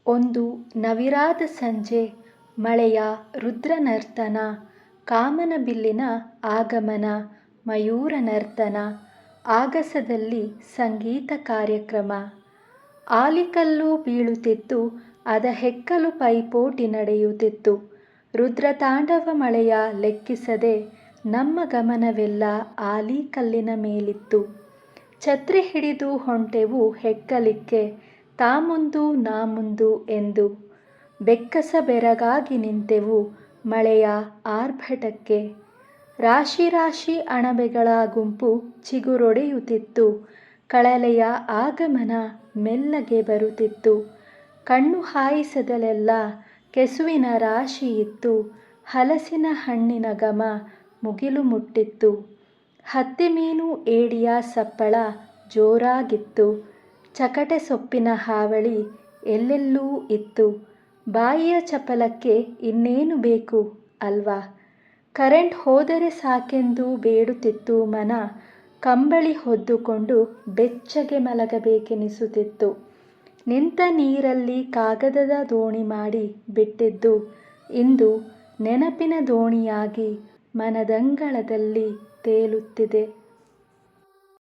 ಒಂದು ನವಿರಾದ ಸಂಜೆ, ಮಳೆಯ ರುದ್ರನರ್ತನ, ಕಾಮನಬಿಲ್ಲಿನ ಆಗಮನ, ಮಯೂರ ನರ್ತನ, ಆಗಸದಲ್ಲಿ ಸಂಗೀತ ಕಾರ್ಯಕ್ರಮ. ಆಲಿಕಲ್ಲು ಬೀಳುತ್ತಿತ್ತು, ಅದ ಹೆಕ್ಕಲು ಪೈಪೋಟಿ ನಡೆಯುತ್ತಿತ್ತು. ರುದ್ರತಾಂಡವ ಮಳೆಯ ಲೆಕ್ಕಿಸದೆ ನಮ್ಮ ಗಮನವೆಲ್ಲ ಆಲಿಕಲ್ಲಿನ ಮೇಲಿತ್ತು. ಛತ್ರಿ ಹಿಡಿದು ಹೊಂಟೆವು ಹೆಕ್ಕಲಿಕ್ಕೆ, ತಾ ಮುಂದು ನಾ ಮುಂದು ಎಂದು. ಬೆಕ್ಕಸ ಬೆರಗಾಗಿ ನಿಂತೆವು ಮಳೆಯ ಆರ್ಭಟಕ್ಕೆ. ರಾಶಿ ರಾಶಿ ಅಣಬೆಗಳ ಗುಂಪು ಚಿಗುರೊಡೆಯುತ್ತಿತ್ತು. ಕಳಲೆಯ ಆಗಮನ ಮೆಲ್ಲಗೆ ಬರುತ್ತಿತ್ತು. ಕಣ್ಣು ಹಾಯಿಸದಲೆಲ್ಲ ಕೆಸುವಿನ ರಾಶಿಯಿತ್ತು. ಹಲಸಿನ ಹಣ್ಣಿನ ಘಮ ಮುಗಿಲು ಮುಟ್ಟಿತ್ತು. ಹತ್ತಿಮೀನು ಏಡಿಯ ಸಪ್ಪಳ ಜೋರಾಗಿತ್ತು. ಚಕಟೆ ಸೊಪ್ಪಿನ ಹಾವಳಿ ಎಲ್ಲೆಲ್ಲೂ ಇತ್ತು. ಬಾಯಿಯ ಚಪಲಕ್ಕೆ ಇನ್ನೇನು ಬೇಕು ಅಲ್ವಾ? ಕರೆಂಟ್ ಹೋದರೆ ಸಾಕೆಂದು ಬೇಡುತ್ತಿತ್ತು ಮನ. ಕಂಬಳಿ ಹೊದ್ದುಕೊಂಡು ಬೆಚ್ಚಗೆ ಮಲಗಬೇಕೆನಿಸುತ್ತಿತ್ತು. ನಿಂತ ನೀರಲ್ಲಿ ಕಾಗದದ ದೋಣಿ ಮಾಡಿ ಬಿಟ್ಟಿದ್ದು ಇಂದು ನೆನಪಿನ ದೋಣಿಯಾಗಿ ಮನದಂಗಳದಲ್ಲಿ ತೇಲುತ್ತಿದೆ.